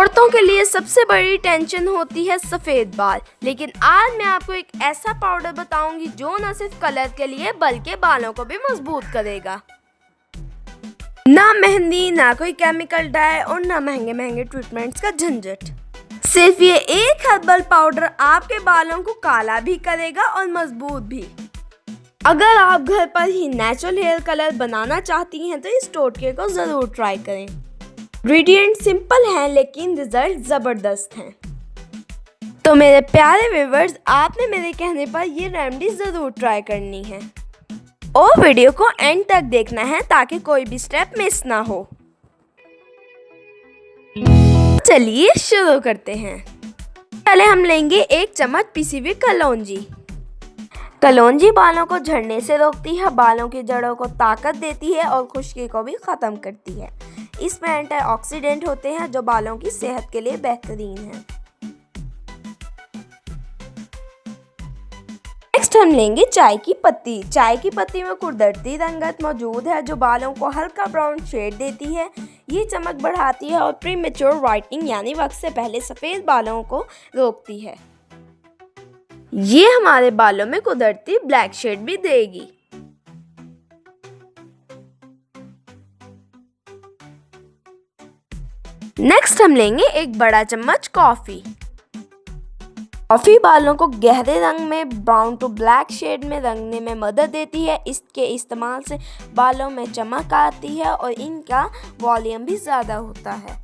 औरतों के लिए सबसे बड़ी टेंशन होती है सफ़ेद बाल, लेकिन आज मैं आपको एक ऐसा पाउडर बताऊंगी जो न सिर्फ कलर के लिए बल्कि बालों को भी मजबूत करेगा। ना मेहंदी, ना कोई केमिकल डाई और ना महंगे महंगे ट्रीटमेंट्स का झंझट। सिर्फ ये एक हर्बल पाउडर आपके बालों को काला भी करेगा और मजबूत भी। अगर आप घर पर ही नेचुरल हेयर कलर बनाना चाहती हैं तो इस टोटके को ज़रूर ट्राई करें। इंग्रेडिएंट सिंपल हैं लेकिन रिजल्ट ज़बरदस्त हैं। तो मेरे प्यारे व्यूअर्स, आपने मेरे कहने पर ये रेमेडी ज़रूर ट्राई करनी है और वीडियो को एंड तक देखना है ताकि कोई भी स्टेप मिस ना हो। चलिए शुरू करते हैं। पहले हम लेंगे 1 चम्मच पिसी हुई कलौंजी। कलौंजी बालों को झड़ने से रोकती है, बालों की जड़ों को ताकत देती है और खुश्की को भी ख़त्म करती है। इसमें एंटीऑक्सीडेंट होते हैं जो बालों की सेहत के लिए बेहतरीन है। नेक्स्ट हम लेंगे चाय की पत्ती। चाय की पत्ती में कुदरती रंगत मौजूद है जो बालों को हल्का ब्राउन शेड देती है। ये चमक बढ़ाती है और प्रीमेच्योर व्हाइटनिंग यानी वक्त से पहले सफ़ेद बालों को रोकती है। ये हमारे बालों में कुदरती ब्लैक शेड भी देगी। नेक्स्ट हम लेंगे 1 बड़ा चम्मच कॉफ़ी। कॉफ़ी बालों को गहरे रंग में ब्राउन टू ब्लैक शेड में रंगने में मदद देती है। इसके इस्तेमाल से बालों में चमक आती है और इनका वॉल्यूम भी ज़्यादा होता है।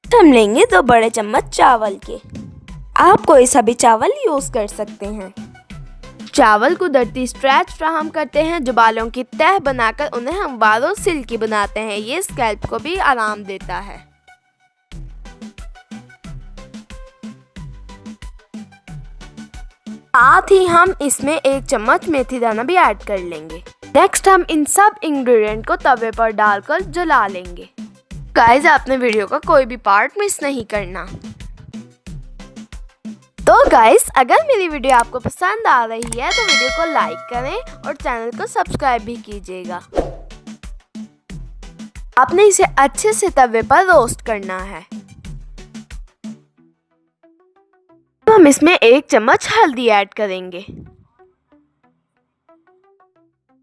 हम लेंगे 2 बड़े चम्मच चावल के। आप कोई सा भी चावल यूज़ कर सकते हैं। चावल कुदरती स्ट्रेच फ्राहम करते हैं जो बालों की तह बनाकर उन्हें हमवार और सिल्की बनाते हैं। ये स्कैल्प को भी आराम देता है। साथ ही हम इसमें 1 चम्मच मेथी दाना भी ऐड कर लेंगे। नेक्स्ट हम इन सब इंग्रेडिएंट को तवे पर डालकर जला लेंगे। गाइस, आपने वीडियो का कोई भी पार्ट मिस नहीं करना। तो गाइस, अगर मेरी वीडियो आपको पसंद आ रही है तो वीडियो को लाइक करें और चैनल को सब्सक्राइब भी कीजिएगा। आपने इसे अच्छे से तवे पर रोस्ट करना है। तो हम इसमें 1 चम्मच हल्दी ऐड करेंगे।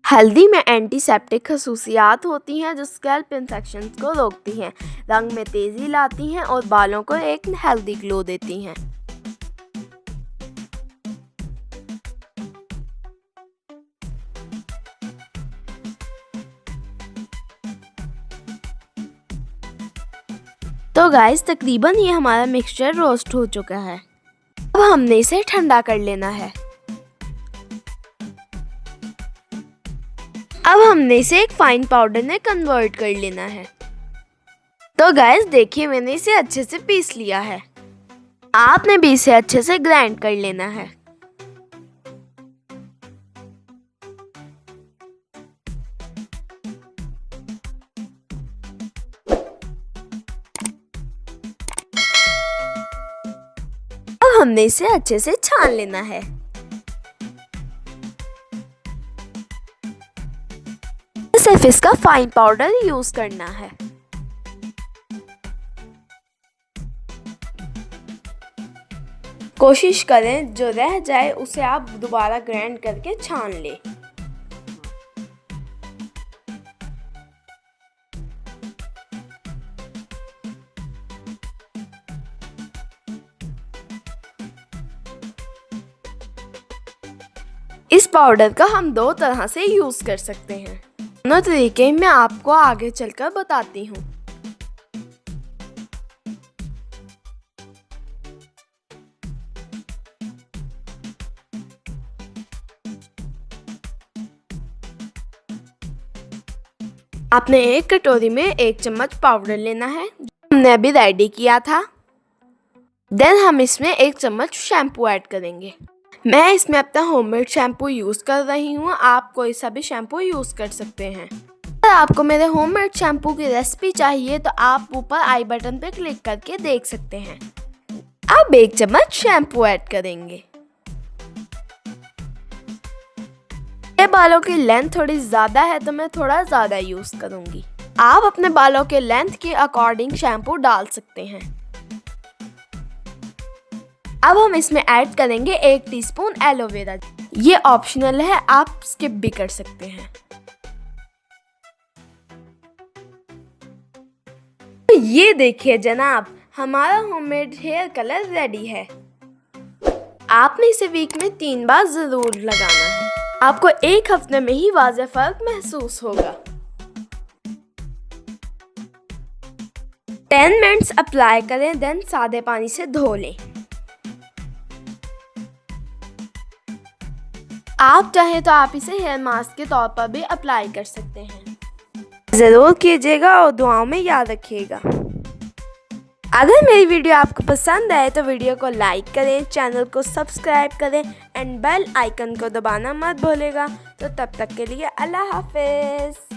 हल्दी में एंटीसेप्टिक खसूसियात होती हैं जो स्कैल्प इन्फेक्शंस को रोकती हैं, रंग में तेज़ी लाती हैं और बालों को एक हेल्दी ग्लो देती हैं। तो गाइस, तकरीबन ये हमारा मिक्सचर रोस्ट हो चुका है। अब हमने इसे ठंडा कर लेना है। अब हमने इसे एक फाइन पाउडर में कन्वर्ट कर लेना है। तो गाइस, देखिए मैंने इसे अच्छे से पीस लिया है। आपने भी इसे अच्छे से ग्राइंड कर लेना है। अब हमने इसे अच्छे से छान लेना है। सिर्फ इसका फाइन पाउडर यूज करना है। कोशिश करें जो रह जाए उसे आप दोबारा ग्राइंड करके छान लें। इस पाउडर का हम 2 तरह से यूज कर सकते हैं। दोनों तरीके मैं आपको आगे चलकर बताती हूँ। आपने 1 कटोरी में 1 चम्मच पाउडर लेना है जो हमने अभी रेडी किया था। देन हम इसमें 1 चम्मच शैम्पू ऐड करेंगे। मैं इसमें अपना होममेड शैम्पू यूज़ कर रही हूँ। आप कोई सा भी शैम्पू यूज़ कर सकते हैं। अगर आपको मेरे होममेड शैम्पू की रेसिपी चाहिए तो आप ऊपर आई बटन पर क्लिक करके देख सकते हैं। अब 1 चम्मच शैम्पू ऐड करेंगे। ये बालों की लेंथ थोड़ी ज़्यादा है तो मैं थोड़ा ज़्यादा यूज़ करूँगी। आप अपने बालों के लेंथ के अकॉर्डिंग शैम्पू डाल सकते हैं। अब हम इसमें ऐड करेंगे 1 टीस्पून एलोवेरा। ये ऑप्शनल है, आप स्किप भी कर सकते हैं। तो ये देखिए जनाब, हमारा होममेड हेयर कलर रेडी है। आपने इसे वीक में 3 बार ज़रूर लगाना है। आपको 1 हफ्ते में ही वाज़ेह फ़र्क महसूस होगा। 10 मिनट्स अप्लाई करें, देन सादे पानी से धो लें। आप चाहें तो आप इसे हेयर मास्क के तौर पर भी अप्लाई कर सकते हैं। ज़रूर कीजिएगा और दुआओं में याद रखिएगा। अगर मेरी वीडियो आपको पसंद आए तो वीडियो को लाइक करें, चैनल को सब्सक्राइब करें एंड बेल आइकन को दबाना मत भूलिएगा। तो तब तक के लिए अल्लाह हाफिज़।